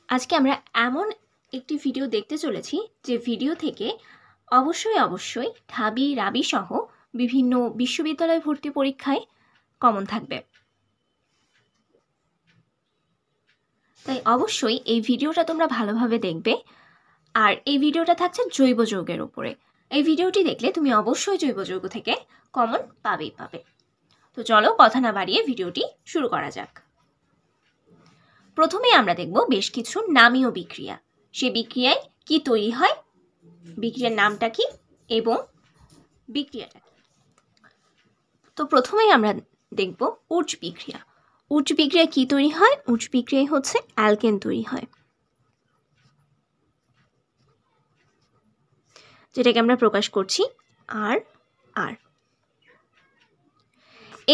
আজকে আমরা এমন একটি ভিডিও দেখতে চলেছি যে ভিডিও থেকে অবশ্যই ঢাবি রাবি সহ বিভিন্ন বিশ্ববিদ্যালয় ভর্তি পরীক্ষায় কমন থাকবে। তাই অবশ্যই এই ভিডিওটা তোমরা ভালোভাবে দেখবে। আর এই ভিডিওটা থাকছে জৈব যৌগের উপরে। এই ভিডিওটি দেখলে তুমি অবশ্যই জৈব যৌগ থেকে কমন পাবে। তো চলো কথা না বাড়িয়ে ভিডিওটি শুরু করা যাক। প্রথমে আমরা দেখব বেশ কিছু নামীয় বিক্রিয়া। সে বিক্রিয়ায় কি তৈরি হয়, বিক্রিয়ার নামটা কি এবং বিক্রিয়াটা কি। তো প্রথমেই আমরা দেখব উচ্চ বিক্রিয়া। উচ্চ বিক্রিয়া কি তৈরি হয়? উচ্চ বিক্রিয়ায় হচ্ছে অ্যালকেন তৈরি হয়, যেটাকে আমরা প্রকাশ করছি আর আর।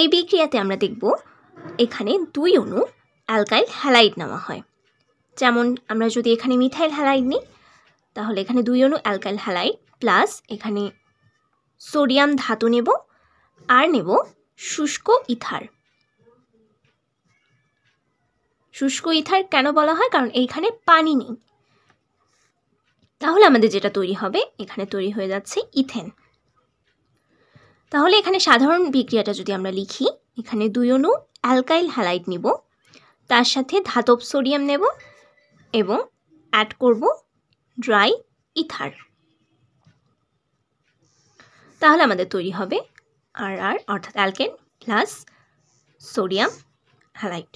এই বিক্রিয়াতে আমরা দেখব এখানে দুই অণু অ্যালকাইল হ্যালাইড নেওয়া হয়। যেমন আমরা যদি এখানে মিথাইল হ্যালাইড নিই, তাহলে এখানে দুই অণু অ্যালকাইল হ্যালাইড প্লাস এখানে সোডিয়াম ধাতু নেব আর নেব শুষ্ক ইথার। শুষ্ক ইথার কেন বলা হয়? কারণ এইখানে পানি নেই। তাহলে আমাদের যেটা তৈরি হবে, এখানে তৈরি হয়ে যাচ্ছে ইথেন। তাহলে এখানে সাধারণ বিক্রিয়াটা যদি আমরা লিখি, এখানে দুই অণু অ্যালকাইল হ্যালাইড নিব, তার সাথে ধাতব সোডিয়াম নেব এবং অ্যাড করব ড্রাই ইথার। তাহলে আমাদের তৈরি হবে আর আর অর্থাৎ অ্যালকেন প্লাস সোডিয়াম হ্যালাইড।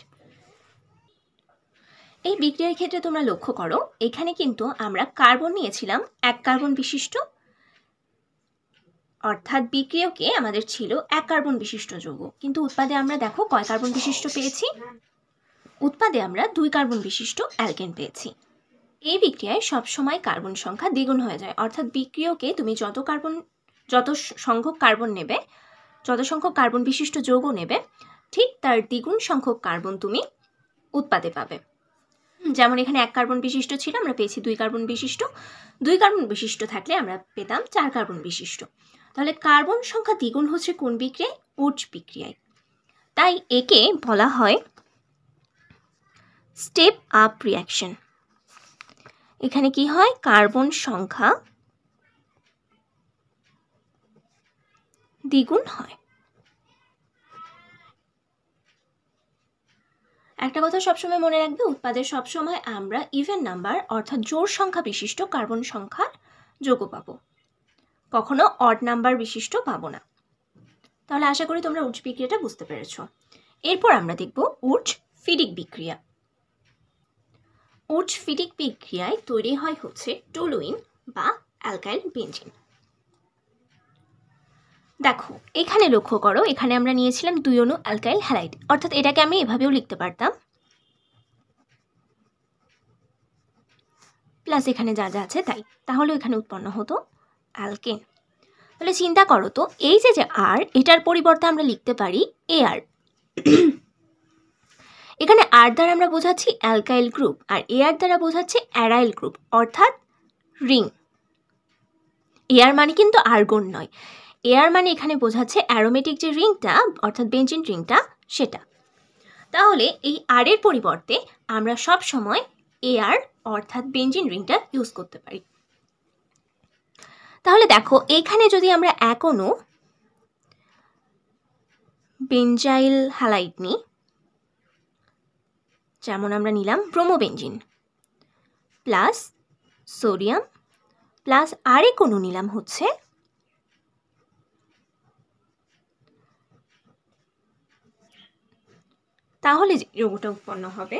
এই বিক্রিয়ার ক্ষেত্রে তোমরা লক্ষ্য করো, এখানে কিন্তু আমরা কার্বন নিয়েছিলাম এক কার্বন বিশিষ্ট, অর্থাৎ বিক্রিয়কে আমাদের ছিল এক কার্বন বিশিষ্ট যৌগ, কিন্তু উৎপাদে আমরা দেখো কয় কার্বন বিশিষ্ট পেয়েছি? উৎপাদে আমরা 2 কার্বন বিশিষ্ট অ্যালকেন পেয়েছি। এই বিক্রিয়ায় সবসময় কার্বন সংখ্যা দ্বিগুণ হয়ে যায়, অর্থাৎ বিক্রিয়কে তুমি যত সংখ্যক কার্বন নেবে, যত সংখ্যক কার্বন বিশিষ্ট যৌগ নেবে, ঠিক তার দ্বিগুণ সংখ্যক কার্বন তুমি উৎপাদে পাবে। যেমন এখানে 1 কার্বন বিশিষ্ট ছিল, আমরা পেয়েছি 2 কার্বন বিশিষ্ট। 2 কার্বন বিশিষ্ট থাকলে আমরা পেতাম 4 কার্বন বিশিষ্ট। তাহলে কার্বন সংখ্যা দ্বিগুণ হচ্ছে কোন বিক্রিয়ায়? উচ্চ বিক্রিয়ায়। তাই একে বলা হয় স্টেপ আপ রিঅ্যাকশন। এখানে কি হয়? কার্বন সংখ্যা দ্বিগুণ হয়। একটা কথা সবসময় মনে রাখবে, উৎপাদে সবসময় আমরা ইভেন নাম্বার অর্থাৎ জোড় সংখ্যা বিশিষ্ট কার্বন সংখ্যার যৌগ পাবো, কখনো অড নাম্বার বিশিষ্ট পাবো না। তাহলে আশা করি তোমরা উচ্চ বিক্রিয়াটা বুঝতে পেরেছো। এরপর আমরা দেখব উচ্চ ফিডিক বিক্রিয়া। উচ্চ ফিডিক বিক্রিয়ায় তৈরি হয় হচ্ছে টলুইন বা অ্যালকাইল বেঞ্জিন। দেখো এখানে লক্ষ্য করো, এখানে আমরা নিয়েছিলাম 2 অণু অ্যালকাইল হ্যালাইড, অর্থাৎ এটাকে আমি এভাবেও লিখতে পারতাম, প্লাস এখানে যা যা আছে তাই, তাহলে এখানে উৎপন্ন হতো অ্যালকেন। তাহলে চিন্তা করো তো, এই যে আর, এটার পরিবর্তে আমরা লিখতে পারি এ আর। এখানে আর দ্বারা আমরা বোঝাচ্ছি অ্যালকাইল গ্রুপ, আর এ আর দ্বারা বোঝাচ্ছি অ্যারাইল গ্রুপ অর্থাৎ রিং। এ আর মানে কিন্তু আর্গন নয়, এ আর মানে এখানে বোঝাচ্ছে অ্যারোমেটিক যে রিংটা অর্থাৎ বেঞ্জিন রিংটা, সেটা। তাহলে এই আর এর পরিবর্তে আমরা সব সময় এ আর অর্থাৎ বেঞ্জিন রিংটা ইউজ করতে পারি। তাহলে দেখো এখানে যদি আমরা এক অণু বেঞ্জাইল হ্যালাইড নিই, যেমন আমরা নিলাম ব্রোমোবেঞ্জিন প্লাস সোডিয়াম প্লাস আরেক অণু নিলাম হচ্ছে তাহলে যে যৌগটা উৎপন্ন হবে,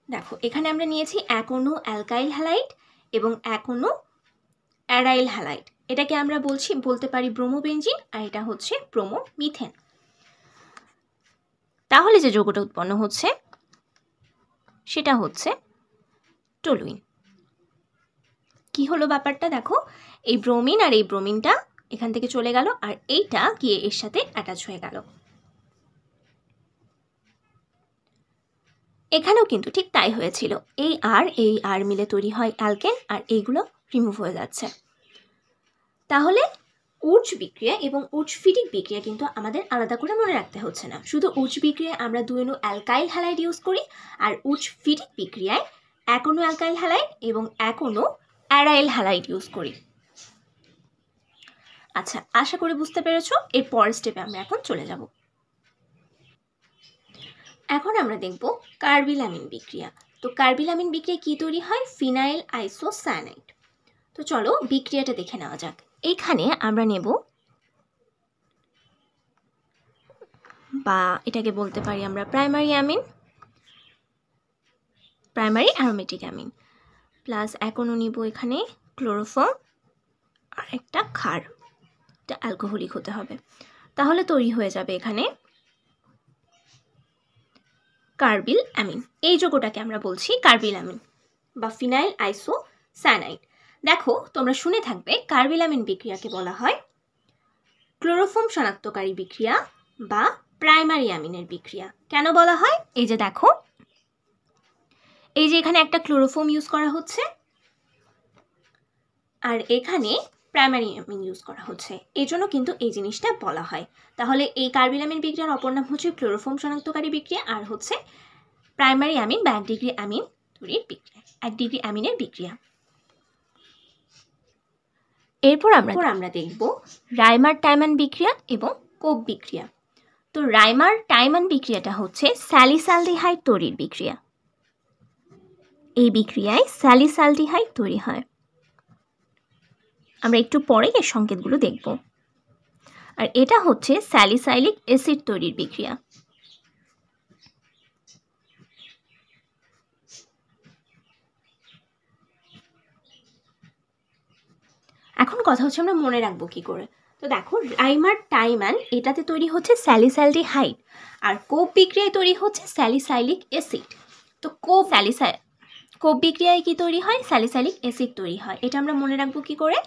দেখো এখানে আমরা নিয়েছি এক অণু অ্যালকাইল হ্যালাইড এবং এক অণু অ্যারাইল হ্যালাইড। এটাকে আমরা বলতে পারি ব্রোমোবেঞ্জিন, আর এটা হচ্ছে ব্রোমোমিথেন। তাহলে যে যৌগটা উৎপন্ন হচ্ছে সেটা হচ্ছে টলুইন। কি হলো ব্যাপারটা? দেখো এই ব্রোমিন আর এই ব্রোমিনটা এখান থেকে চলে গেল, আর এইটা গিয়ে এর সাথে অ্যাটাচ হয়ে গেল। এখানেও কিন্তু ঠিক তাই হয়েছিল, এই আর মিলে তৈরি হয় অ্যালকেন, আর এইগুলো রিমুভ হয়ে যাচ্ছে। তাহলে উচ্চ বিক্রিয়া এবং উচ্চফিটিক বিক্রিয়া কিন্তু আমাদের আলাদা করে মনে রাখতে হচ্ছে না। শুধু উচ্চ বিক্রিয়ায় আমরা 2 অণু অ্যালকাইল হ্যালাইড ইউজ করি, আর উচ্চফিটিক বিক্রিয়ায় 1 অণু অ্যালকাইল হ্যালাইড এবং 1 অণু অ্যারাইল হ্যালাইড ইউজ করি। আচ্ছা, আশা করি বুঝতে পেরেছো। এর পরের স্টেপে আমরা এখন চলে যাব। এখন আমরা দেখব কার্বিলামিন বিক্রিয়া। তো কার্বিলামিন বিক্রিয়া কি তৈরি হয়? Phenyl isocyanide. তো চলো বিক্রিয়াটা দেখে নেওয়া যাক। এইখানে আমরা নেব, বা এটাকে বলতে পারি আমরা primary amine, primary aromatic amine, plus 1 অণু নিব এখানে ক্লোরোফর্ম আর একটা ক্ষার, এটা অ্যালকোহলিক হতে হবে। তাহলে তৈরি হয়ে যাবে এখানে কার্বিল অ্যামিন। এই যৌগটাকে আমরা বলছি কার্বিল অ্যামিন বা ফিনাইল আইসোসায়ানাইড। দেখো, তোমরা শুনে থাকবে কার্বিল অ্যামিন বিক্রিয়াকে বলা হয় ক্লোরোফর্ম শনাক্তকারী বিক্রিয়া বা প্রাইমারি অ্যামিনের বিক্রিয়া। কেন বলা হয়? এই যে দেখো, এই যে এখানে একটা ক্লোরোফর্ম ইউজ করা হচ্ছে আর এখানে প্রাইমারি অ্যামিন ইউজ করা হচ্ছে, এই জন্য কিন্তু এই জিনিসটা বলা হয়। তাহলে এই কার্বিল অ্যামিন বিক্রিয়ার অপর নাম হচ্ছে ক্লোরোফর্ম শনাক্তকারী বিক্রিয়া, আর হচ্ছে প্রাইমারি অ্যামিন বা 1 ডিগ্রি অ্যামিন তৈরির বিক্রিয়া, 1 ডিগ্রি অ্যামিনের বিক্রিয়া। এরপর আমরা দেখব রাইমার টাইমান বিক্রিয়া এবং কোপ বিক্রিয়া। তো রাইমার টাইমান বিক্রিয়াটা হচ্ছে স্যালিসালডিহাইড তৈরির বিক্রিয়া। এই বিক্রিয়ায় স্যালিসালডিহাইড তৈরি হয়। আমরা একটু পরে এর সংকেতগুলো দেখব। আর এটা হচ্ছে স্যালিসাইলিক অ্যাসিড তৈরির বিক্রিয়া। এখন কথা হচ্ছে আমরা মনে রাখবো কি করে। তো দেখো, রাইমার টাইমান এটাতে তৈরি হচ্ছে স্যালিসালডিহাইড, আর কোপ বিক্রিয়ায় তৈরি হচ্ছে স্যালিসাইলিক অ্যাসিড। তো কোপ বিক্রিয়ায় কি তৈরি হয়? স্যালিসাইলিক অ্যাসিড তৈরি হয়। এটা আমরা মনে রাখবো কি করে?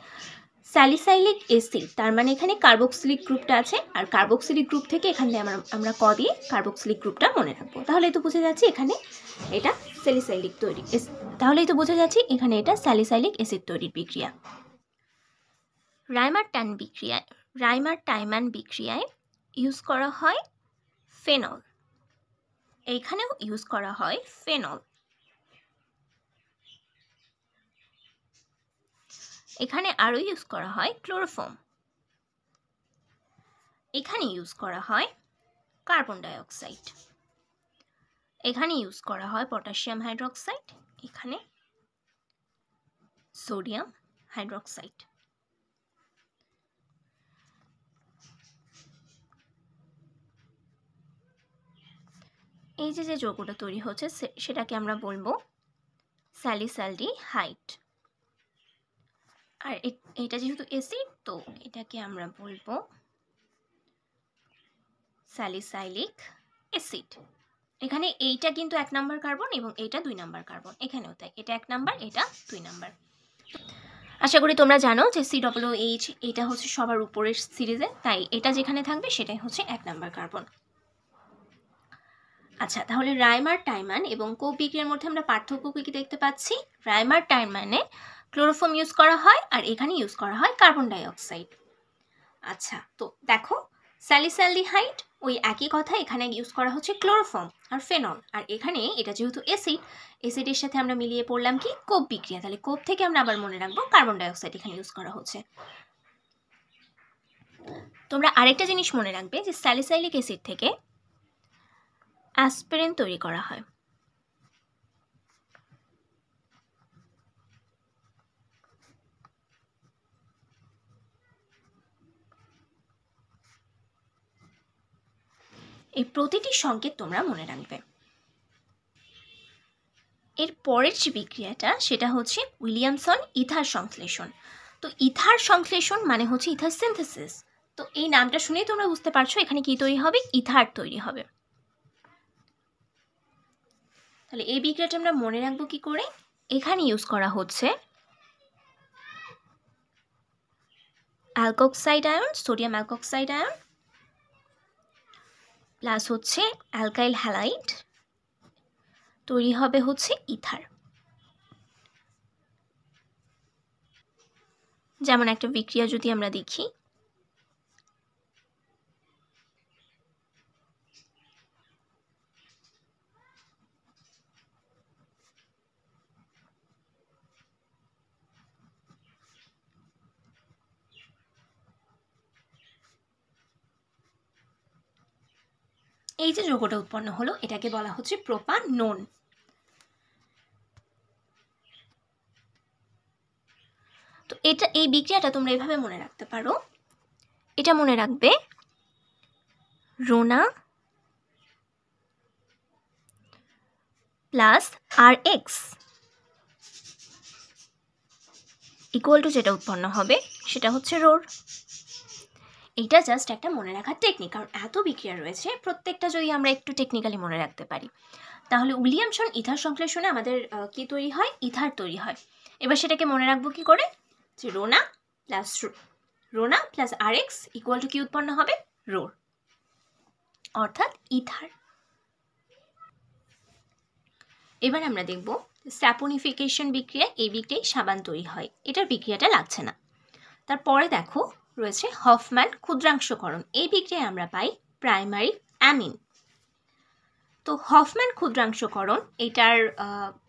স্যালিসাইলিক অ্যাসিড, তার মানে এখানে কার্বক্সিলিক গ্রুপটা আছে, আর কার্বক্সিলিক গ্রুপ থেকে এখান থেকে আমরা ক দিয়ে কার্বক্সিলিক গ্রুপটা মনে রাখবো। তাহলে তো বুঝে যাচ্ছে এখানে এটা স্যালিসাইলিক তৈরি, তাহলেই তো বোঝা যাচ্ছে এখানে এটা স্যালিসাইলিক অ্যাসিড তৈরির বিক্রিয়া। রাইমার টাইমান বিক্রিয়ায় ইউজ করা হয় ফেনল, এইখানেও ইউজ করা হয় ফেনল। এখানে আরও ইউজ করা হয় ক্লোরোফর্ম, এখানে ইউজ করা হয় কার্বন ডাইঅক্সাইড, এখানে ইউজ করা হয় পটাশিয়াম হাইড্রোক্সাইড, এখানে সোডিয়াম হাইড্রোক্সাইড। এই যে যৌগটা তৈরি হচ্ছে সেটাকে আমরা বলবো স্যালিসালডিহাইড, আর এটা যেহেতু অ্যাসিড তো এটাকে আমরা বলবো স্যালিসাইলিক অ্যাসিড। এখানে এইটা কিন্তু 1 নাম্বার কার্বন এবং এইটা 2 নাম্বার কার্বন, এখানেও তাই, এটা 1 নাম্বার এটা 2 নাম্বার। আশা করি তোমরা জানো যে COOH এটা হচ্ছে সবার উপরের সিরিজে, তাই এটা যেখানে থাকবে সেটাই হচ্ছে 1 নাম্বার কার্বন। আচ্ছা, তাহলে রাইমার টাইমান এবং কোপ বিক্রিয়ার মধ্যে আমরা পার্থক্য কি দেখতে পাচ্ছি? রাইমার টাইমানে ক্লোরোফর্ম ইউজ করা হয় আর এখানে ইউজ করা হয় কার্বন ডাইঅক্সাইড। আচ্ছা, তো দেখো স্যালিসালডিহাইড ওই একই কথা, এখানে ইউজ করা হচ্ছে ক্লোরোফর্ম আর ফেনল, আর এখানে এটা যেহেতু অ্যাসিডের সাথে আমরা মিলিয়ে পড়লাম কি কোপ বিক্রিয়া। তাহলে কোপ থেকে আমরা আবার মনে রাখবো কার্বন ডাইঅক্সাইড এখানে ইউজ করা হচ্ছে। তোমরা আরেকটা জিনিস মনে রাখবে যে স্যালিসাইলিক অ্যাসিড থেকে অ্যাসপিরিন তৈরি করা হয়। এই প্রতিটি সংকেত তোমরা মনে রাখবে। এর পরের যে বিক্রিয়াটা সেটা হচ্ছে উইলিয়ামসন ইথার সংশ্লেষণ। তো ইথার সংশ্লেষণ মানে হচ্ছে ইথার সিনথেসিস। তো এই নামটা শুনেই তোমরা বুঝতে পারছো এখানে কি তৈরি হবে? ইথার তৈরি হবে। তাহলে এই বিক্রিয়াটা আমরা মনে রাখবো কি করে? এখানে ইউজ করা হচ্ছে alkoxide ion, sodium alkoxide ion, plus হচ্ছে অ্যালকাইল হ্যালাইড, তৈরি হবে হচ্ছে ইথার। যেমন একটা বিক্রিয়া যদি আমরা দেখি, এই যে যৌগটা উৎপন্ন হলো এটাকে বলা হচ্ছে প্রোপানন। তো এই বিক্রিয়াটা তোমরা এভাবে মনে রাখতে পারো, এটা মনে রাখবে রোনা প্লাস RX ইকুয়াল টু যেটা উৎপন্ন হবে সেটা হচ্ছে রোর। এইটা জাস্ট একটা মনে রাখার টেকনিক, কারণ এত বিক্রিয়া রয়েছে প্রত্যেকটা যদি আমরা একটু টেকনিক্যালি মনে রাখতে পারি তাহলে উইলিয়ামসন ইথার সংশ্লেষণে আমাদের কি তৈরি হয়, ইথার তৈরি হয়। এবার সেটাকে মনে রাখবো কি করে, যে রোনা প্লাস RX ইকুয়াল টু কি উৎপন্ন হবে, রোর, অর্থাৎ ইথার। এবার আমরা দেখব স্যাপোনিফিকেশন বিক্রিয়া, এই বিক্রিয়ায় সাবান তৈরি হয়, এটার বিক্রিয়াটা লাগছে না। তারপরে দেখো রয়েছে হফম্যান ক্ষুদ্রাংশকরণ, এই বিক্রিয়ায় আমরা পাই প্রাইমারি অ্যামিন। তো হফম্যান ক্ষুদ্রাংশকরণ এটার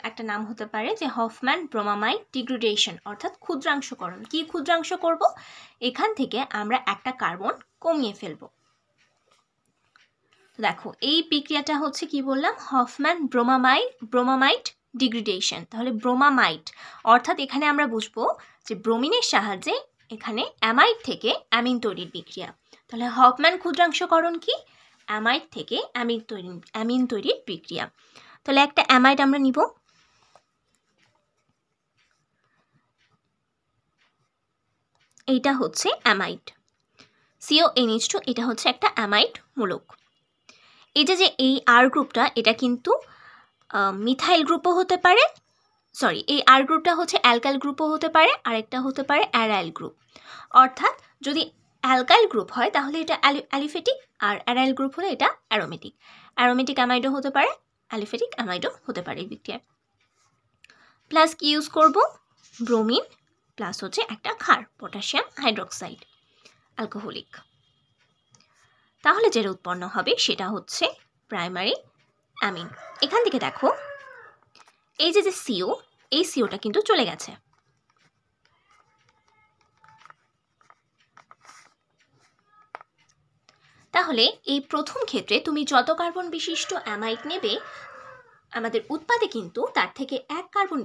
একটা নাম হতে পারে যে হফম্যান ব্রোমামাইড ডিগ্রেডেশন, অর্থাৎ ক্ষুদ্রাংশকরণ। কি ক্ষুদ্রাংশ করব, এখান থেকে আমরা একটা কার্বন কমিয়ে ফেলব। দেখো এই বিক্রিয়াটা হচ্ছে কি বললাম, হফম্যান ব্রোমামাইড ডিগ্রেডেশন। তাহলে ব্রোমামাইড অর্থাৎ এখানে আমরা বুঝবো যে ব্রোমিনের সাহায্যে এখানে অ্যামাইড থেকে অ্যামিন তৈরির বিক্রিয়া। তাহলে হফম্যান ক্ষুদ্রাংশকরণ কি, অ্যামাইড থেকে অ্যামিন তৈরির বিক্রিয়া। তাহলে একটা অ্যামাইড আমরা নিব, এইটা হচ্ছে অ্যামাইড CONH2, এটা হচ্ছে একটা অ্যামাইড মূলক। এই যে এই আর গ্রুপটা এটা কিন্তু মিথাইল গ্রুপও হতে পারে, এই আর গ্রুপটা হচ্ছে অ্যালকাইল গ্রুপও হতে পারে, আরেকটা হতে পারে অ্যারাইল গ্রুপ। অর্থাৎ যদি অ্যালকাইল গ্রুপ হয় তাহলে এটা অ্যালিফেটিক, আর অ্যারাইল গ্রুপ হলে এটা অ্যারোমেটিক অ্যামাইডও হতে পারে, অ্যালিফেটিক অ্যামাইডও হতে পারে এই বিক্রিয়ায়। প্লাস কি ইউজ করব, ব্রোমিন প্লাস হচ্ছে একটা ক্ষার পটাশিয়াম হাইড্রোক্সাইড অ্যালকোহলিক। তাহলে যেটা উৎপন্ন হবে সেটা হচ্ছে প্রাইমারি অ্যামিন। এখান থেকে দেখো এই যে CO, এই COটা কিন্তু চলে গেছে। তাহলে এই প্রথম ক্ষেত্রে তুমি যত কার্বন বিশিষ্ট অ্যামাইড নেবে আমাদের উৎপাদে কিন্তু তার থেকে এক কার্বন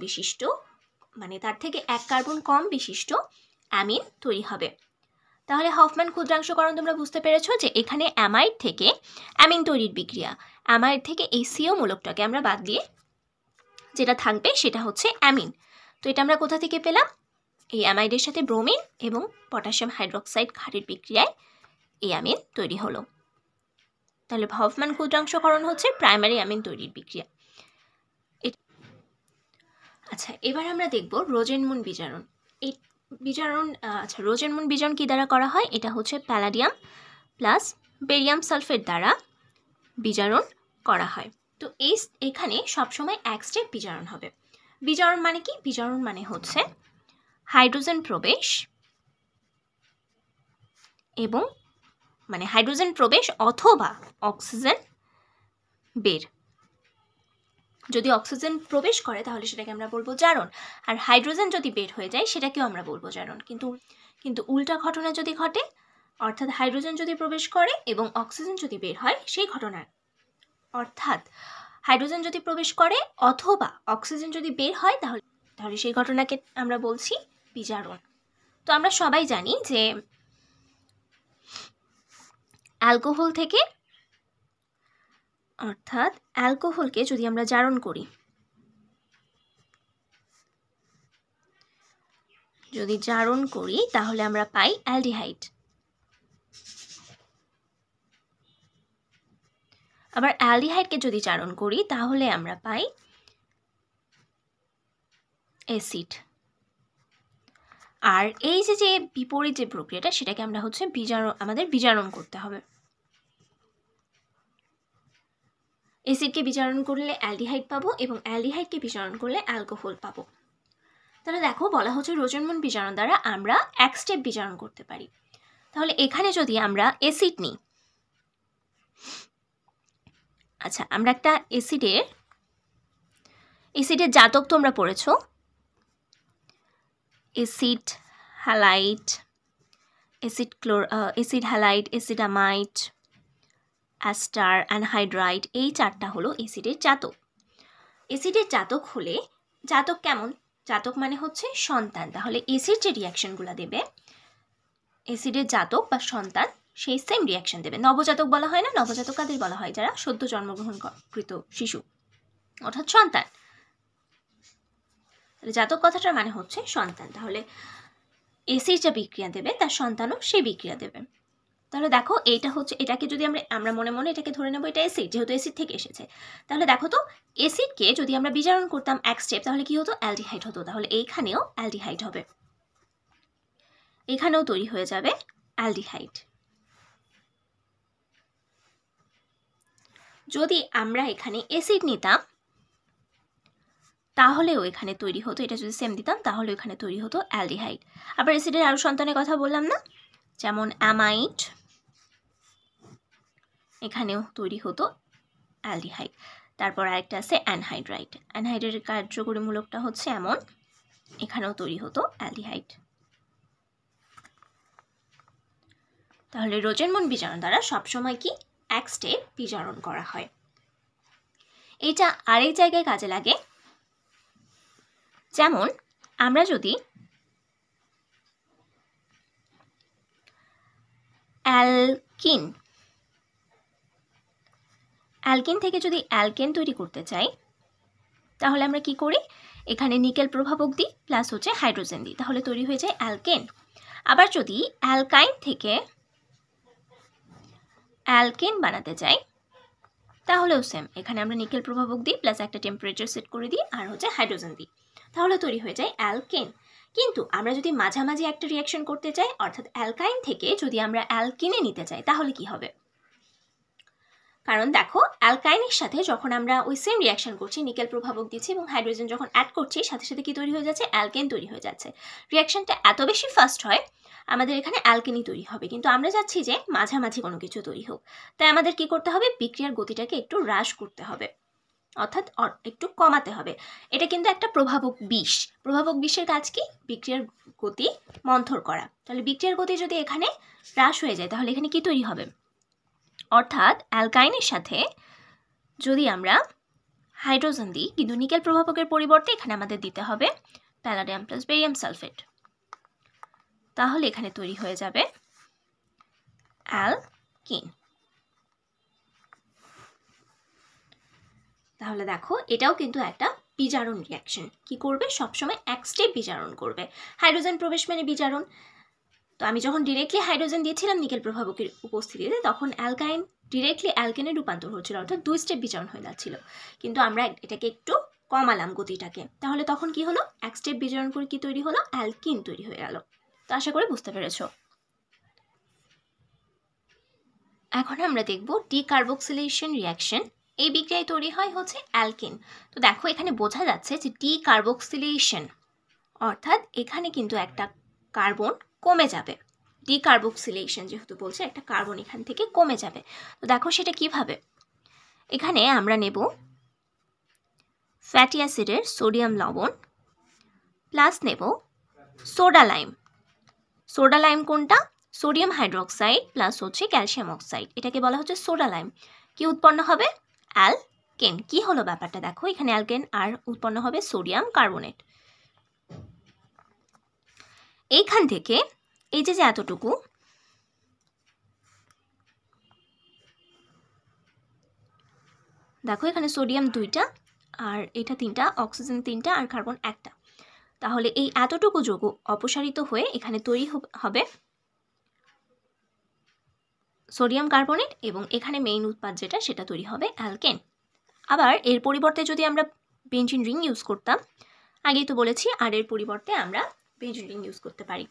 কম বিশিষ্ট অ্যামিন তৈরি হবে। তাহলে হফম্যান ক্ষুদ্রাংশকরণ তোমরা বুঝতে পেরেছো যে এখানে অ্যামাইড থেকে অ্যামিন তৈরির বিক্রিয়া। অ্যামাইড থেকে এই CO মূলকটাকে আমরা বাদ দিয়ে যেটা থাকবে সেটা হচ্ছে অ্যামিন। তো এটা আমরা কোথা থেকে পেলাম, এই অ্যামাইডের সাথে ব্রোমিন এবং পটাশিয়াম হাইড্রোক্সাইড ক্ষারের বিক্রিয়ায় এই অ্যামিন তৈরি হলো। তাহলে হফম্যান ক্ষুদ্রাংশকরণ হচ্ছে প্রাইমারি অ্যামিন তৈরির বিক্রিয়া। আচ্ছা, এবার আমরা দেখব রোজেনমুন বিজারণ। এই বিজারণ রোজেনমুন বিজারণ কি দ্বারা করা হয়, এটা হচ্ছে প্যালাডিয়াম প্লাস বেরিয়াম সালফেট দ্বারা বিজারণ করা হয়। তো এখানে সবসময় এক স্টেপ বিজারণ হবে। বিজারণ মানে কি, বিজারণ মানে হচ্ছে হাইড্রোজেন প্রবেশ এবং হাইড্রোজেন প্রবেশ অথবা অক্সিজেন বের। যদি অক্সিজেন প্রবেশ করে তাহলে সেটাকে আমরা বলবো জারণ, আর হাইড্রোজেন যদি বের হয়ে যায় সেটাকেও আমরা বলবো জারণ। কিন্তু উল্টা ঘটনা যদি ঘটে, অর্থাৎ হাইড্রোজেন যদি প্রবেশ করে এবং অক্সিজেন যদি বের হয়, সেই ঘটনার অর্থাৎ হাইড্রোজেন যদি প্রবেশ করে অথবা অক্সিজেন যদি বের হয় তাহলে সেই ঘটনাকে আমরা বলছি বিজারণ। তো আমরা সবাই জানি যে অ্যালকোহল থেকে, অর্থাৎ অ্যালকোহলকে যদি আমরা জারণ করি, তাহলে আমরা পাই অ্যালডিহাইড। আবার অ্যালডিহাইডকে যদি জারণ করি তাহলে আমরা পাই অ্যাসিড। আর এই যে বিপরীত যে প্রক্রিয়াটা সেটাকে আমরা হচ্ছে আমাদের বিজারণ করতে হবে। অ্যাসিডকে বিজারণ করলে অ্যালডিহাইড পাবো এবং অ্যালডিহাইডকে বিজারণ করলে অ্যালকোহল পাবো। তাহলে দেখো বলা হচ্ছে রোজেনমুন বিজারণ দ্বারা আমরা এক স্টেপ বিজারণ করতে পারি। তাহলে এখানে যদি আমরা অ্যাসিড নিই, আচ্ছা আমরা একটা অ্যাসিডের জাতক তোমরা পড়েছো, acid halide, acid halide, acid amide, ester, anhydride, এই চারটা হলো অ্যাসিডের জাতক। অ্যাসিডের জাতক হলে, জাতক কেমন? জাতক মানে হচ্ছে সন্তান। তাহলে অ্যাসিড যে রিয়াকশনগুলো দেবে, অ্যাসিডের জাতক বা সন্তান সেই সেম রিয়াকশন দেবে। নবজাতক বলা হয় না? নবজাতক কাদের বলা হয়? যারা সদ্য জন্মগ্রহণকৃত শিশু, অর্থাৎ সন্তান। জাতক কথাটার মানে হচ্ছে সন্তান। তাহলে অ্যাসিড যা বিক্রিয়া দেবে তার সন্তানও সেই বিক্রিয়া দেবে। তাহলে দেখো এইটা হচ্ছে, এটাকে যদি আমরা মনে মনে এটাকে ধরে নেবো এটা অ্যাসিড, যেহেতু অ্যাসিড থেকে এসেছে। তাহলে দেখো তো, অ্যাসিডকে যদি আমরা বিজারণ করতাম এক স্টেপ, তাহলে কি হতো? অ্যালডিহাইড হতো। তাহলে এইখানেও অ্যালডিহাইড হবে, এখানেও তৈরি হয়ে যাবে অ্যালডিহাইড। যদি আমরা এখানে অ্যাসিড নিতাম তাহলেও এখানে তৈরি হতো, এটা যদি সেম দিতাম তাহলে এখানে তৈরি হতো অ্যালডিহাইড। আবার অ্যাসিডের আরও সন্তানের কথা বললাম না, যেমন অ্যামাইড, এখানেও তৈরি হতো অ্যালডিহাইড। তারপর আরেকটা আছে অ্যানহাইড্রাইট। অ্যানহাইড্রাইটের কার্যকরী মূলকটা হচ্ছে এমন, এখানেও তৈরি হতো অ্যালডিহাইড। তাহলে রোজেনমুন বিজারণ দ্বারা সবসময় কি এক স্টেপ বিজারণ করা হয়। এটা আরেক জায়গায় কাজে লাগে, যেমন আমরা যদি অ্যালকিন থেকে যদি অ্যালকেন তৈরি করতে চাই, তাহলে আমরা কি করি? এখানে নিকেল প্রভাবক দিই প্লাস হচ্ছে হাইড্রোজেন দিই, তাহলে তৈরি হয়ে যায় অ্যালকেন। আবার যদি অ্যালকাইন থেকে অ্যালকেন বানাতে চাই, তাহলেও সেম, এখানে আমরা নিকেল প্রভাবক দিই প্লাস একটা টেম্পারেচার সেট করে দিই আর হচ্ছে হাইড্রোজেন দিই, তাহলে তৈরি হয়ে যায় অ্যালকেন। কিন্তু আমরা যদি মাঝামাঝি একটা রিয়াকশন করতে চাই, অর্থাৎ অ্যালকাইন থেকে যদি আমরা অ্যালকিনে নিতে চাই, তাহলে কি হবে? কারণ দেখো, অ্যালকাইনের সাথে যখন আমরা ওই সেম রিয়াকশন করছি, নিকেল প্রভাবক দিচ্ছি এবং হাইড্রোজেন যখন অ্যাড করছি, সাথে সাথে কি তৈরি হয়ে যাচ্ছে? অ্যালকেন তৈরি হয়ে যাচ্ছে। রিয়াকশনটা এত বেশি ফাস্ট হয়, আমাদের এখানে অ্যালকেনই তৈরি হবে। কিন্তু আমরা চাচ্ছি যে মাঝামাঝি কোনো কিছু তৈরি হোক, তাই আমাদের কি করতে হবে? বিক্রিয়ার গতিটাকে একটু হ্রাস করতে হবে, অর্থাৎ একটু কমাতে হবে। এটা কিন্তু একটা প্রভাবক বিষ। প্রভাবক বিষের কাজ কি? বিক্রিয়ার গতি মন্থর করা। তাহলে বিক্রিয়ার গতি যদি এখানে হ্রাস হয়ে যায়, তাহলে এখানে কি তৈরি হবে? অর্থাৎ অ্যালকাইনের সাথে যদি আমরা হাইড্রোজেন দিই, কিন্তু নিকেল প্রভাবকের পরিবর্তে এখানে আমাদের দিতে হবে প্যালাডিয়াম প্লাস বেরিয়াম সালফেট, তাহলে এখানে তৈরি হয়ে যাবে অ্যালকিন। তাহলে দেখো, এটাও কিন্তু একটা বিজারণ রিয়াকশন। কি করবে? সবসময় এক স্টেপ বিজারণ করবে। হাইড্রোজেন প্রবেশ মানে বিজারণ। তো আমি যখন ডিরেক্টলি হাইড্রোজেন দিয়েছিলাম নিকেল প্রভাবকের উপস্থিতিতে, তখন অ্যালকাইন ডিরেক্টলি অ্যালকেনে রূপান্তর হচ্ছিল, অর্থাৎ দুই স্টেপ বিজারণ হয়ে যাচ্ছিল। কিন্তু আমরা এটাকে একটু কমালাম গতিটাকে, তাহলে তখন কি হলো? এক স্টেপ বিজারণ করে কি তৈরি হলো? অ্যালকিন তৈরি হয়ে গেল। তো আশা করি বুঝতে পেরেছ। এখন আমরা দেখব ডিকার্বক্সিলেশন রিয়াকশন। এই বিক্রিয়ায় তৈরি হয় হচ্ছে অ্যালকিন। তো দেখো, এখানে বোঝা যাচ্ছে যে ডিকার্বক্সিলেশন, অর্থাৎ এখানে কিন্তু একটা কার্বন কমে যাবে। ডিকার্বক্সিলেশন যেহেতু বলছে, একটা কার্বন এখান থেকে কমে যাবে। তো দেখো সেটা কিভাবে? এখানে আমরা নেব ফ্যাটি অ্যাসিডের সোডিয়াম লবণ প্লাস নেব সোডা লাইম। সোডা লাইম কোনটা? সোডিয়াম হাইড্রোক্সাইড প্লাস হচ্ছে ক্যালসিয়াম অক্সাইড, এটাকে বলা হচ্ছে সোডা লাইম। কি উৎপন্ন হবে? অ্যালকেন। কি হলো ব্যাপারটা? দেখো, এখানে অ্যালকেন আর উৎপন্ন হবে সোডিয়াম কার্বনেট। এইখান থেকে এই যে এতটুকু, দেখো এখানে সোডিয়াম 2টা আর এটা 3টা, অক্সিজেন 3টা আর কার্বন 1টা। তাহলে এই এতটুকু যৌগ অপসারিত হয়ে এখানে তৈরি হবে সোডিয়াম কার্বনেট, এবং এখানে মেইন উৎপাদ যেটা, সেটা তৈরি হবে অ্যালকেন। আবার এর পরিবর্তে যদি আমরা বেঞ্জিন রিং ইউজ করতাম, আগেই তো বলেছি, আর এর পরিবর্তে আমরা বেঞ্জিন রিং ইউজ করতে পারি।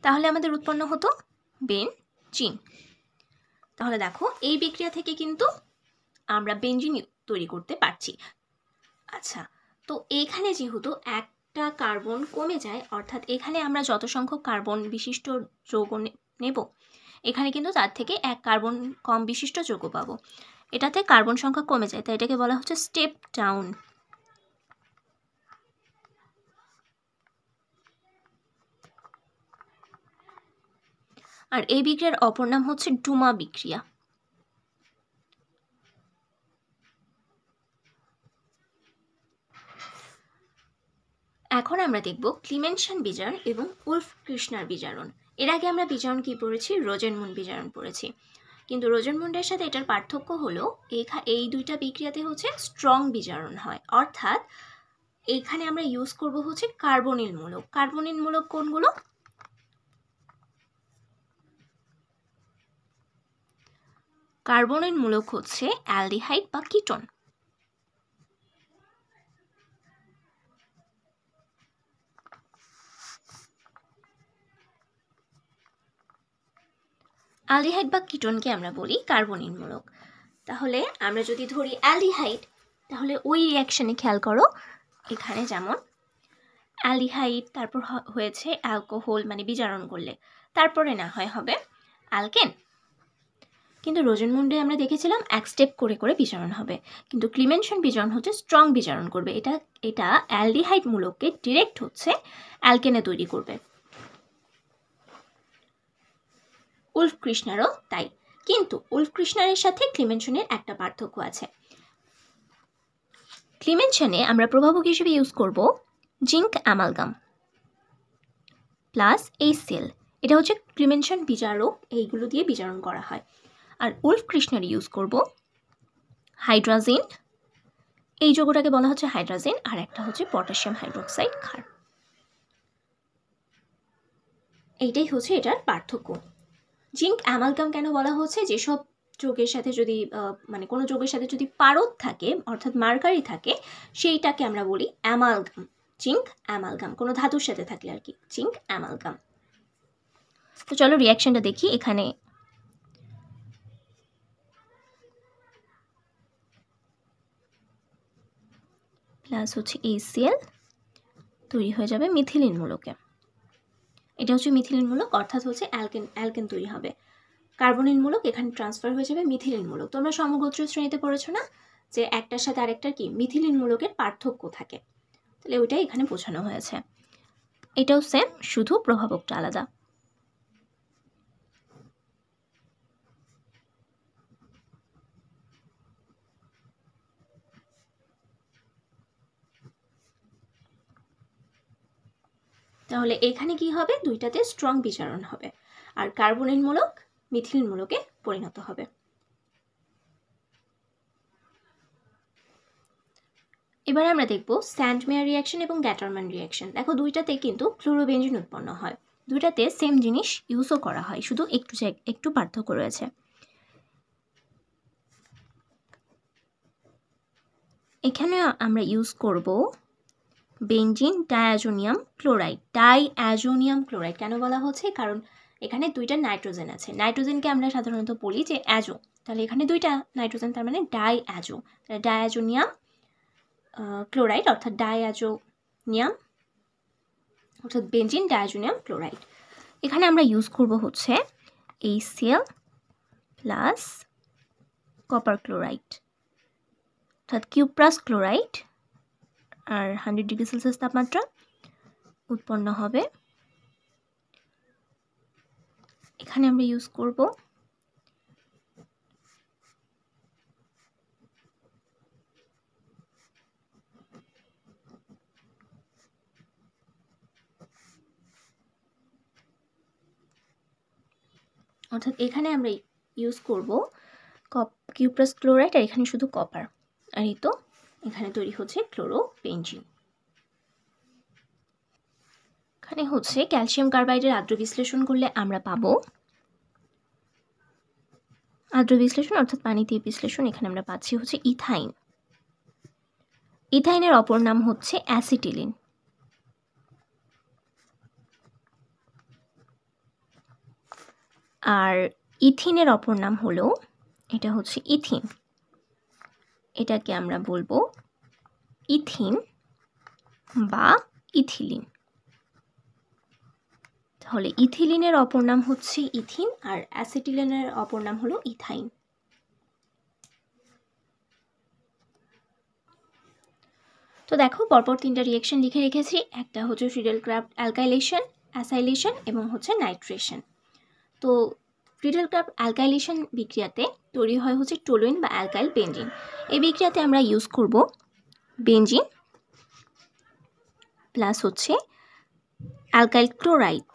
তাহলে আমাদের উৎপন্ন হতো বেনজিন। তাহলে দেখো, এই বিক্রিয়া থেকে কিন্তু আমরা বেনজিন তৈরি করতে পারছি। আচ্ছা, তো এইখানে যেহেতু একটা কার্বন কমে যায়, অর্থাৎ এখানে আমরা যত সংখ্যক কার্বন বিশিষ্ট যৌগ নেব, এখানে কিন্তু তার থেকে এক কার্বন কম বিশিষ্ট যৌগ পাবো। এটাতে কার্বন সংখ্যা কমে যায়, তাই এটাকে বলা হচ্ছে স্টেপ ডাউন। আর এই বিক্রিয়ার অপর নাম হচ্ছে ডুমা বিক্রিয়া। এখন আমরা দেখব ক্লিমেনশন বিজারণ এবং উলফ-কৃষ্ণার বিজারণ। এর আগে আমরা বিজারণ কি পড়েছি? রোজেনমুন্ড বিজারণ পড়েছি। কিন্তু রোজেনমুন্ডের সাথে এটার পার্থক্য হলো এই দুইটা বিক্রিয়াতে হচ্ছে স্ট্রং বিজারণ হয়, অর্থাৎ এইখানে আমরা ইউজ করব হচ্ছে কার্বনিল মূলক। কার্বনিল মূলক কোনগুলো? কার্বনিল মূলক হচ্ছে অ্যালডিহাইড বা কিটোন। অ্যালডিহাইড বা কিটোনকে আমরা বলি কার্বনিল মূলক। তাহলে আমরা যদি ধরি অ্যালডিহাইড, তাহলে ওই রিয়াকশনে খেয়াল করো, এখানে যেমন অ্যালডিহাইড, তারপর হয়েছে অ্যালকোহল, মানে বিজারণ করলে তারপরে না হয় হবে অ্যালকেন। কিন্তু রোজেনমুন্ডে আমরা দেখেছিলাম এক স্টেপ করে করে বিজারণ হবে, কিন্তু ক্লিমেনশন বিজারণ হচ্ছে স্ট্রং বিজারণ করবে। এটা অ্যালডিহাইড মূলককে ডিরেক্ট হচ্ছে অ্যালকেনে তৈরি করবে। উলফ-কৃষ্ণারও তাই, কিন্তু উলফ-কৃষ্ণারের সাথে ক্লিমেনশনের একটা পার্থক্য আছে। ক্লিমেনশনে আমরা প্রভাবক হিসেবে ইউজ করব জিঙ্ক অ্যামালগাম প্লাস HCl। এটা হচ্ছে ক্লিমেনশন বিজারক, এইগুলো দিয়ে বিজারণ করা হয়। আর উলফ-কৃষ্ণারে ইউজ করব হাইড্রাজিন, এই যৌগটাকে বলা হচ্ছে হাইড্রাজিন, আর একটা হচ্ছে পটাশিয়াম হাইড্রোক্সাইড ক্ষার। এইটাই হচ্ছে এটার পার্থক্য। জিঙ্ক অ্যামালগাম কেন বলা হচ্ছে? যেসব যৌগের সাথে যদি মানে কোনো যৌগের সাথে যদি পারদ থাকে, অর্থাৎ মার্কারি থাকে, সেইটাকে আমরা বলি অ্যামালগাম, জিঙ্ক অ্যামালগাম। কোনো ধাতুর সাথে থাকলে আর কি, জিঙ্ক অ্যামালগাম। তো চলো রিয়াকশনটা দেখি। এখানে প্লাস হচ্ছে HCl তৈরি হয়ে যাবে মিথিলিন মূলকে। এটা হচ্ছে মিথিলিন মূলক, অর্থাৎ হচ্ছে অ্যালকেন তৈরি হবে। কার্বনিল মূলক এখানে ট্রান্সফার হয়ে যাবে মিথিলিন মূলক। তোমরা সমগোত্রীয় শ্রেণীতে পড়েছো না যে একটার সাথে আরেকটার কি মিথিলিন মূলকের পার্থক্য থাকে, তাহলে ওইটাই এখানে বোঝানো হয়েছে। এটাও সেম, শুধু প্রভাবকটা আলাদা। তাহলে এখানে কি হবে? দুইটাতে স্ট্রং বিজারণ হবে, আর কার্বনিল মূলক মিথিলিন মূলকে পরিণত হবে। এবার আমরা দেখব স্যান্ডমেয়ার রিয়াকশন এবং গ্যাটারম্যান রিয়াকশন। দেখো দুইটাতে কিন্তু ক্লোরোবেনজিন উৎপন্ন হয়, দুইটাতে সেম জিনিস ইউজও করা হয়, শুধু একটু পার্থক্য রয়েছে। এখানে আমরা ইউজ করব বেনজিন ডায়াজোনিয়াম ক্লোরাইড। ডাইঅ্যাজোনিয়াম ক্লোরাইড কেন বলা হচ্ছে? কারণ এখানে দুইটা নাইট্রোজেন আছে। নাইট্রোজেনকে আমরা সাধারণত বলি যে অ্যাজো, তাহলে এখানে দুইটা নাইট্রোজেন, তার মানে ডাইঅ্যাজো। তাহলে ডায়াজোনিয়াম ক্লোরাইড অর্থাৎ ডাইঅ্যাজোনিয়াম অর্থাৎ বেনজিন ডায়াজোনিয়াম ক্লোরাইড। এখানে আমরা ইউজ করব হচ্ছে HCl প্লাস কপার ক্লোরাইড, অর্থাৎ কিউপ্রাস ক্লোরাইড, আর 100 ডিগ্রি সেলসিয়াস তাপমাত্রা উৎপন্ন হবে। এখানে আমরা ইউজ করব অর্থাৎ এখানে আমরা ইউজ করব কিউপ্রাস ক্লোরাইড, আর এখানে শুধু কপার, আর এই তো এখানে তৈরি হচ্ছে ক্লোরোবেনজিন। এখানে হচ্ছে ক্যালসিয়াম কার্বাইডের আদ্র বিশ্লেষণ করলে আমরা পাবো আদ্র বিশ্লেষণ অর্থাৎ পানি দিয়ে বিশ্লেষণ, এখানে আমরা পাচ্ছি হচ্ছে ইথাইন। ইথাইনের অপর নাম হচ্ছে অ্যাসিটিলিন। আর ইথিনের অপর নাম হলো, এটা হচ্ছে ইথিন, এটাকে আমরা বলবো ইথিন বা ইথিলিন। তাহলে ইথিলিনের অপর নাম হচ্ছে ইথিন, আর অ্যাসিটিলিনের অপর নাম হলো ইথাইন। তো দেখো পরপর তিনটা রিয়াকশন লিখে রেখেছি, একটা হচ্ছে ফ্রিডেল ক্রাফট অ্যালকাইলেশন, অ্যাসাইলেশন এবং হচ্ছে নাইট্রেশন। তো তো ফ্রিডেল ক্রাফট অ্যালকাইলেশন বিক্রিয়াতে তৈরি হয় হচ্ছে টলুইন বা অ্যালকাইল বেঞ্জিন। এই বিক্রিয়াতে আমরা ইউজ করব বেঞ্জিন প্লাস হচ্ছে অ্যালকাইল ক্লোরাইড,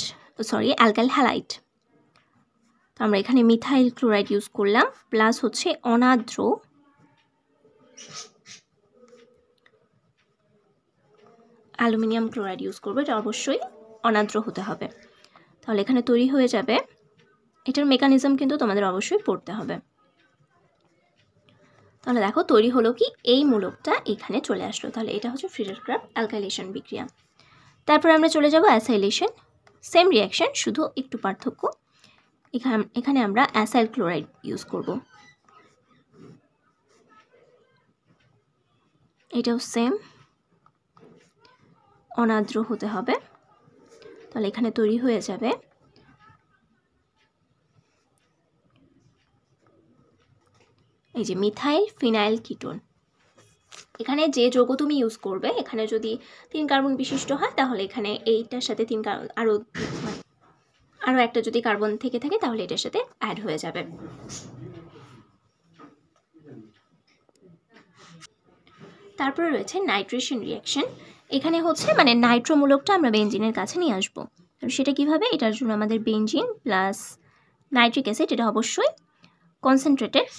অ্যালকাইল হ্যালাইড। তো আমরা এখানে মিথাইল ক্লোরাইড ইউজ করলাম, প্লাস হচ্ছে অনাদ্র অ্যালুমিনিয়াম ক্লোরাইড ইউজ করবো। এটা অবশ্যই অনাদ্র হতে হবে। তাহলে এখানে তৈরি হয়ে যাবে, এটার মেকানিজম কিন্তু তোমাদের অবশ্যই পড়তে হবে। তাহলে দেখো তৈরি হলো কি, এই মূলকটা এখানে চলে আসলো। তাহলে এটা হচ্ছে ফ্রিডেল ক্রাফট অ্যালকাইলেশন বিক্রিয়া। তারপর আমরা চলে যাব অ্যাসাইলেশন, সেম রিয়াকশন, শুধু একটু পার্থক্য। এখানে আমরা অ্যাসাইল ক্লোরাইড ইউজ করব। এটাও সেম অনাদ্র হতে হবে। তাহলে এখানে তৈরি হয়ে যাবে এই যে মিথাইল ফিনাইল কিটোন। এখানে যে যৌগ তুমি ইউজ করবে, এখানে যদি 3 কার্বন বিশিষ্ট হয় তাহলে এখানে এইটার সাথে আরও একটা যদি কার্বন থেকে থাকে তাহলে এটার সাথে অ্যাড হয়ে যাবে। তারপরে রয়েছে নাইট্রেশন রিয়াকশন। এখানে হচ্ছে মানে নাইট্রোমূলকটা আমরা বেঞ্জিনের কাছে নিয়ে আসবো। সেটা কিভাবে? এটার জন্য আমাদের বেঞ্জিন প্লাস নাইট্রিক অ্যাসিড, এটা অবশ্যই কনসেন্ট্রেটেড,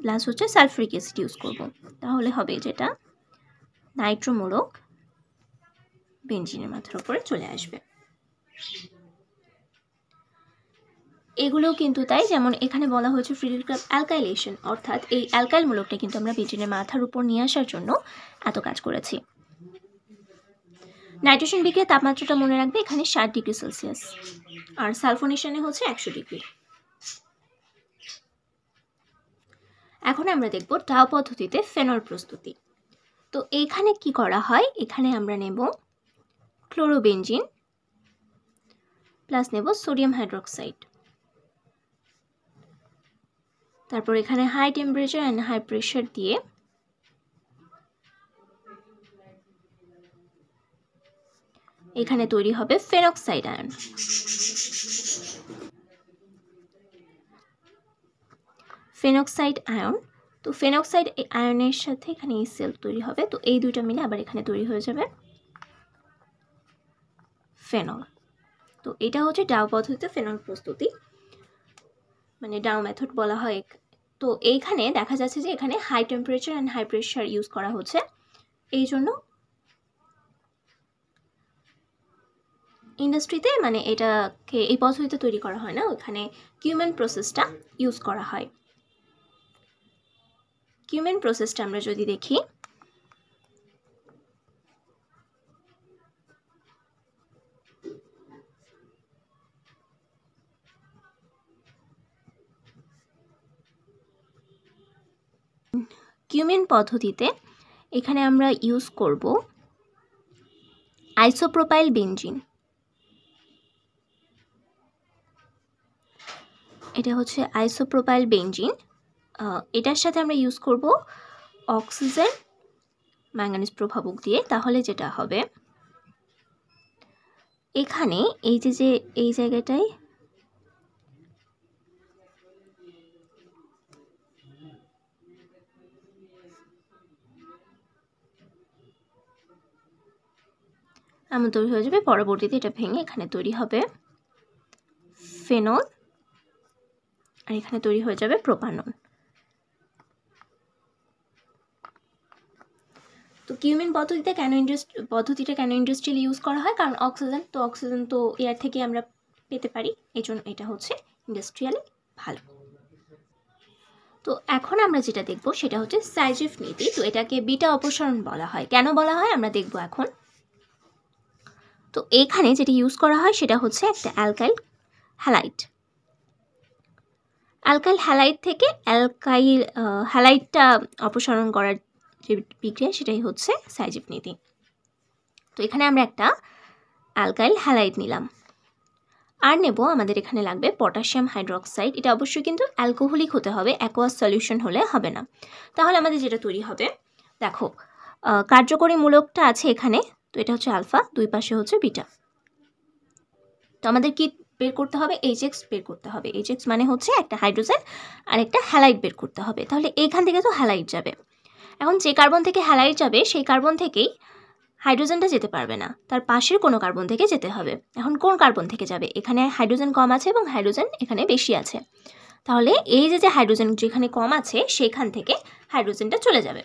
প্লাস হচ্ছে সালফুরিক অ্যাসিড ইউজ করব। তাহলে হবে যেটা নাইট্রোমূলক বেঞ্জিনের মাথার উপরে চলে আসবে। এগুলোও কিন্তু তাই, যেমন এখানে বলা হয়েছে ফ্রিডেল ক্রাফট অ্যালকাইলেশন, অর্থাৎ এই অ্যালকাইল মূলকটা কিন্তু আমরা বেঞ্জিনের মাথার উপর নিয়ে আসার জন্য এত কাজ করেছি। নাইট্রেশন বিক্রিয়ার তাপমাত্রাটা মনে রাখবে, এখানে 60 ডিগ্রি সেলসিয়াস, আর সালফোনেশনে হচ্ছে 100 ডিগ্রি। এখন আমরা দেখব ডাও পদ্ধতিতে ফেনল প্রস্তুতি। তো এইখানে কি করা হয়, এখানে আমরা নেব ক্লোরোবেঞ্জিন প্লাস নেব সোডিয়াম হাইড্রোক্সাইড। তারপর এখানে high temperature and high pressure দিয়ে এখানে তৈরি হবে ফেনক্সাইড আয়ন। ফেনক্সাইড আয়ন, তো ফেনক্সাইড আয়নের সাথে এখানে সেল তৈরি হবে, তো এই দুইটা মিলে আবার এখানে তৈরি হয়ে যাবে ফেনল। তো এটা হচ্ছে ডাও পদ্ধতিতে ফেনল প্রস্তুতি, মানে ডাও মেথড বলা হয়। তো এইখানে দেখা যাচ্ছে যে এখানে high temperature and high pressure use করা হচ্ছে, এই জন্য ইন্ডাস্ট্রিতে মানে এটাকে এই পদ্ধতিতে তৈরি করা হয় না, ওখানে কিউমেন প্রসেসটা ইউজ করা হয়। কিউমেন প্রসেসটা আমরা যদি দেখি, কিউমেন পদ্ধতিতে এখানে আমরা ইউজ করব আইসোপ্রোপাইল বেঞ্জিন। এটা হচ্ছে আইসোপ্রোপাইল বেঞ্জিন, এটার সাথে আমরা ইউজ করব অক্সিজেন ম্যাঙ্গানিজ প্রভাবক দিয়ে। তাহলে যেটা হবে এখানে এই যে এই জায়গাটায় আমার তৈরি হয়ে যাবে, পরবর্তীতে এটা ভেঙে এখানে তৈরি হবে ফেনল, আর এখানে তৈরি হয়ে যাবে প্রোপানল। তো কিউমেন পদ্ধতিটা কেন ইন্ডাস্ট্রিয়াল ইউজ করা হয়, কারণ অক্সিজেন তো এয়ার থেকে আমরা পেতে পারি, এই জন্য এটা হচ্ছে ইন্ডাস্ট্রিয়ালি ভালো। তো এখন আমরা যেটা দেখব সেটা হচ্ছে সাইজেফ নীতি। তো এটাকে বিটা অপসারণ বলা হয়। কেন বলা হয় আমরা দেখব এখন। তো এখানে যেটা ইউজ করা হয় সেটা হচ্ছে একটা অ্যালকাইল হ্যালাইড। অ্যালকাইল হ্যালাইড থেকে হ্যালাইডটা অপসারণ করার যে বিক্রিয়া সেটাই হচ্ছে সাইজেফ নীতি। তো এখানে আমরা একটা অ্যালকাইল হ্যালাইড নিলাম, আর নেব আমাদের এখানে লাগবে পটাশিয়াম হাইড্রোক্সাইড। এটা অবশ্যই কিন্তু অ্যালকোহলিক হতে হবে, অ্যাকোয়াস সলিউশন হলে হবে না। তাহলে আমাদের যেটা তৈরি হবে, দেখো কার্যকরী মূলকটা আছে এখানে, তো এটা হচ্ছে আলফা, দুই পাশে হচ্ছে বিটা। তো আমাদের কি বের করতে হবে, HX বের করতে হবে। HX মানে হচ্ছে একটা হাইড্রোজেন আর একটা হ্যালাইড বের করতে হবে। তাহলে এইখান থেকে তো হ্যালাইড যাবে। এখন যে কার্বন থেকে হ্যালাইড যাবে সেই কার্বন থেকেই হাইড্রোজেনটা যেতে পারবে না, তার পাশের কোনো কার্বন থেকে যেতে হবে। এখন কোন কার্বন থেকে যাবে? এখানে হাইড্রোজেন কম আছে এবং হাইড্রোজেন এখানে বেশি আছে, তাহলে এই যে হাইড্রোজেন যেখানে কম আছে সেইখান থেকে হাইড্রোজেনটা চলে যাবে।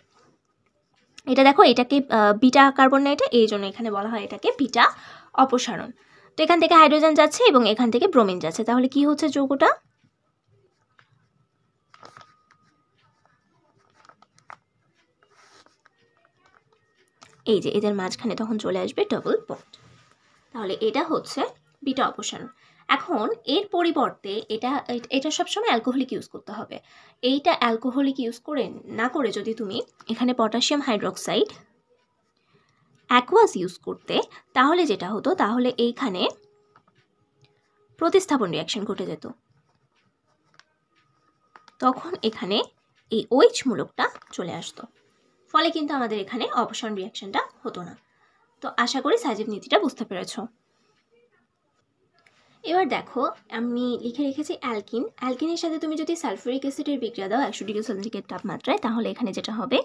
এটা দেখো, এটাকে বিটা কার্বন না, এটা এই জন্য এখানে বলা হয় এটাকে বিটা অপসারণ। তো এখান থেকে হাইড্রোজেন যাচ্ছে এবং এখান থেকে ব্রোমিন যাচ্ছে, তাহলে কি হচ্ছে যৌগটা? এই যে এদের মাঝখানে তখন চলে আসবে ডাবল বন্ড। তাহলে এটা হচ্ছে বিটা অপসারণ। এখন এর পরিবর্তে এটা সবসময় অ্যালকোহলিক ইউজ করতে হবে। এইটা অ্যালকোহলিক ইউজ করে না করে যদি তুমি এখানে পটাশিয়াম হাইড্রোক্সাইড অ্যাকোয়াস ইউজ করতে, তাহলে যেটা হতো, তাহলে এইখানে প্রতিস্থাপন রিয়াকশন ঘটে যেত। তখন এখানে এই OH মূলকটা চলে আসতো, ফলে কিন্তু আমাদের এখানে অপসারণ রিয়াকশনটা হতো না। তো আশা করি সাইজিভ নীতিটা বুঝতে পেরেছো। এবার দেখো, আমি লিখে রেখেছি অ্যালকিন। অ্যালকিনের সাথে তুমি যদি সালফিউরিক অ্যাসিডের বিক্রিয়া দাও 100 ডিগ্রি সেলসিয়াস তাপমাত্রায়, তাহলে এখানে যেটা হবে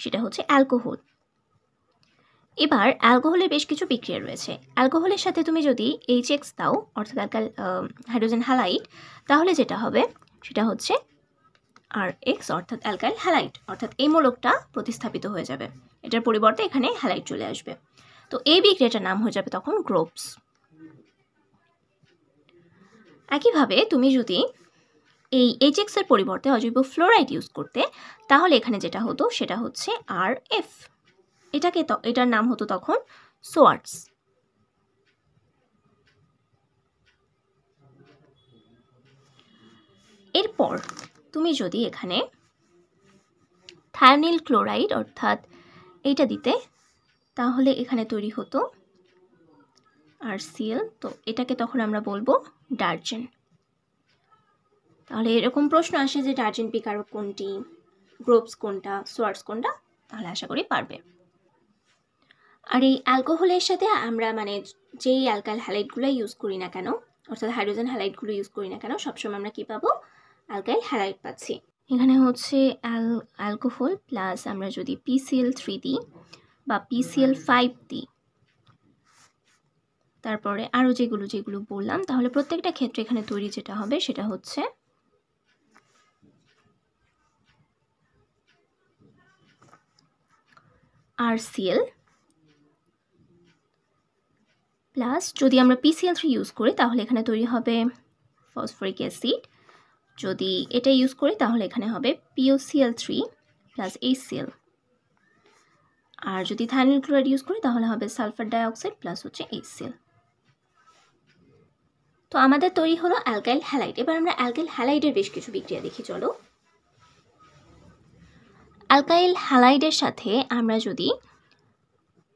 সেটা হচ্ছে অ্যালকোহল। এবার অ্যালকোহলের বেশ কিছু বিক্রিয়া রয়েছে। অ্যালকোহলের সাথে তুমি যদি HX দাও, অর্থাৎ হাইড্রোজেন হ্যালাইড, তাহলে যেটা হবে সেটা হচ্ছে RX, অর্থাৎ অ্যালকাইল হ্যালাইড, অর্থাৎ এই মূলকটা প্রতিস্থাপিত হয়ে যাবে। এটার পরিবর্তে এখানে হ্যালাইড চলে আসবে। তো এই বিক্রিয়াটার নাম হয়ে যাবে তখন গ্রোভস। একইভাবে তুমি যদি এই HX এর পরিবর্তে অজৈব ফ্লোরাইড ইউজ করতে, তাহলে এখানে যেটা হতো সেটা হচ্ছে RF। এটার নাম হতো তখন সোয়ার্টস। এরপর তুমি যদি এখানে থায়োনিল ক্লোরাইড অর্থাৎ এইটা দিতে, তাহলে এখানে তৈরি হতো RCl। তো এটাকে তখন আমরা বলবো ডার্জেন। তাহলে এরকম প্রশ্ন আসে যে ডার্জেন বিকারক কোনটি, গ্রোভস কোনটা, সোয়ার্টস কোনটা, তাহলে আশা করি পারবে। আর এই অ্যালকোহলের সাথে আমরা মানে যেই অ্যালকাইল হ্যালাইডগুলো ইউজ করি না কেন, অর্থাৎ হাইড্রোজেন হ্যালাইডগুলো ইউজ করি না কেন, সবসময় আমরা কি পাবো? অ্যালকাইল হ্যালাইড পাচ্ছি। এখানে হচ্ছে অ্যালকোহল প্লাস আমরা যদি PCl3 দিই বা PCl5 দিই, তারপরে আরও যেগুলো বললাম, তাহলে প্রত্যেকটা ক্ষেত্রে এখানে তৈরি যেটা হবে সেটা হচ্ছে RCl প্লাস যদি আমরা PCl3 ইউজ করি তাহলে এখানে তৈরি হবে ফসফরিক অ্যাসিড। যদি এটা ইউজ করি তাহলে এখানে হবে POCl3 প্লাস HCl। আর যদি থায়োনিল ক্লোরাইড ইউজ করি তাহলে হবে সালফার ডাইঅক্সাইড প্লাস হচ্ছে HCl। তো আমাদের তৈরি হলো অ্যালকাইল হ্যালাইড। এবার আমরা অ্যালকাইল হ্যালাইডের বেশ কিছু বিক্রিয়া দেখি, চলো। অ্যালকাইল হ্যালাইডের সাথে আমরা যদি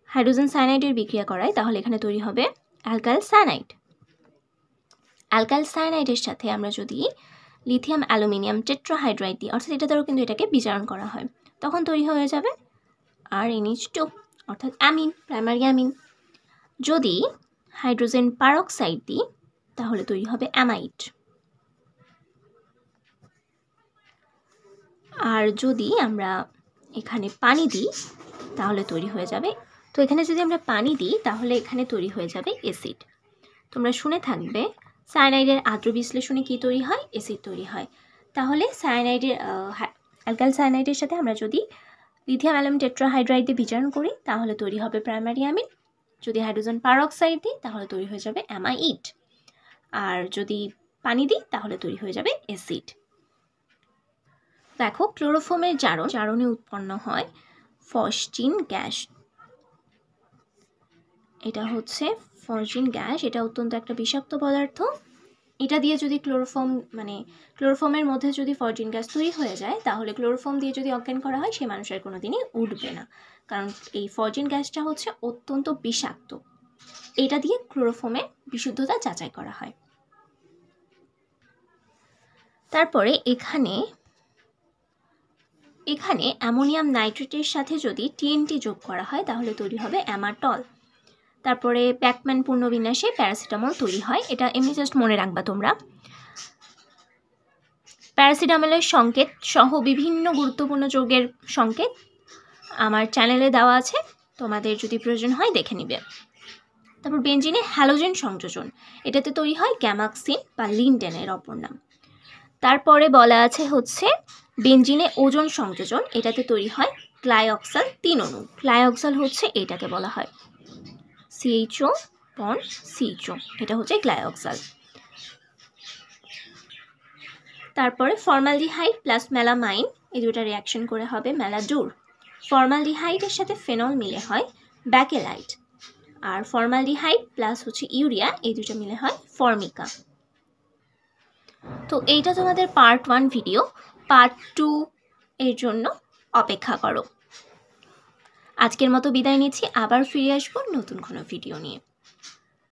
হাইড্রোজেন সায়ানাইডের বিক্রিয়া করাই, তাহলে এখানে তৈরি হবে অ্যালকাইল সায়ানাইড। অ্যালকাইল সায়ানাইডের সাথে আমরা যদি লিথিয়াম অ্যালুমিনিয়াম টেট্রাহাইড্রাইড দিই, অর্থাৎ এটা দ্বারাও কিন্তু এটাকে বিজারণ করা হয়, তখন তৈরি হয়ে যাবে RNH2, অর্থাৎ অ্যামিন, প্রাইমারি অ্যামিন। যদি হাইড্রোজেন পারক্সাইড দিই তাহলে তৈরি হবে অ্যামাইড। আর যদি আমরা এখানে পানি দিই তাহলে তৈরি হয়ে যাবে, তো এখানে যদি আমরা পানি দিই তাহলে এখানে তৈরি হয়ে যাবে অ্যাসিড। তোমরা শুনে থাকবে সায়ানাইডের আদ্র বিশ্লেষণে কি তৈরি হয়? অ্যাসিড তৈরি হয়। তাহলে সায়ানাইডের অ্যালকাইল সায়ানাইডের সাথে আমরা যদি লিথিয়াম অ্যালুমিনিয়াম টেট্রাহাইড্রাইড দিয়ে বিজারণ করি তাহলে তৈরি হবে প্রাইমারি অ্যামিন। যদি হাইড্রোজেন পারক্সাইড দিই তাহলে তৈরি হয়ে যাবে অ্যামাইড। আর যদি পানি দিই তাহলে তৈরি হয়ে যাবে অ্যাসিড। দেখো, ক্লোরোফর্মের জারণে উৎপন্ন হয় ফসজিন গ্যাস। এটা হচ্ছে ফসজিন গ্যাস, এটা অত্যন্ত একটা বিষাক্ত পদার্থ। এটা দিয়ে যদি ক্লোরোফর্মের মধ্যে যদি ফসজিন গ্যাস তৈরি হয়ে যায়, তাহলে ক্লোরোফর্ম দিয়ে যদি অজ্ঞান করা হয় সেই মানুষের কোনো দিনই উঠবে না, কারণ এই ফসজিন গ্যাসটা হচ্ছে অত্যন্ত বিষাক্ত। এটা দিয়ে ক্লোরোফর্মের বিশুদ্ধতা যাচাই করা হয়। তারপরে এখানে অ্যামোনিয়াম নাইট্রেটের সাথে যদি TNT যোগ করা হয় তাহলে তৈরি হবে অ্যামাটল। তারপরে ব্যাকম্যান পূর্ণবিন্যাসে প্যারাসিটামল তৈরি হয়, এটা এমনি জাস্ট মনে রাখবা তোমরা। প্যারাসিটামলের সংকেত সহ বিভিন্ন গুরুত্বপূর্ণ যৌগের সংকেত আমার চ্যানেলে দেওয়া আছে, তোমাদের যদি প্রয়োজন হয় দেখে নিবে। তারপর বেঞ্জিনে হ্যালোজেন সংযোজন, এটাতে তৈরি হয় গ্যামাক্সিন বা লিনডেনের অপর নাম। তারপরে বলা আছে হচ্ছে বেঞ্জিনে ওজোন সংযোজন, এটাতে তৈরি হয় গ্লাইঅক্সাল 3 অণু। গ্লাইঅক্সাল হচ্ছে এটাকে বলা হয় CHO বন্ড CHO, এটা হচ্ছে গ্লাইঅক্সাল। তারপরে ফর্মালডিহাইড প্লাস মেলামাইন, এই দুটো রিয়াকশন করে হবে মেলাডুর। ফর্মালডিহাইডের সাথে ফেনল মিলে হয় ব্যাকেলাইট, আর ফর্মালডিহাইড প্লাস হচ্ছে ইউরিয়া, এই দুটো মিলে হয় ফর্মিকা। তো এইটা তোমাদের পার্ট 1 ভিডিও। পার্ট 2 এর জন্য অপেক্ষা করো। আজকের মতো বিদায় নিচ্ছি, আবার ফিরে আসবো নতুন কোনো ভিডিও নিয়ে।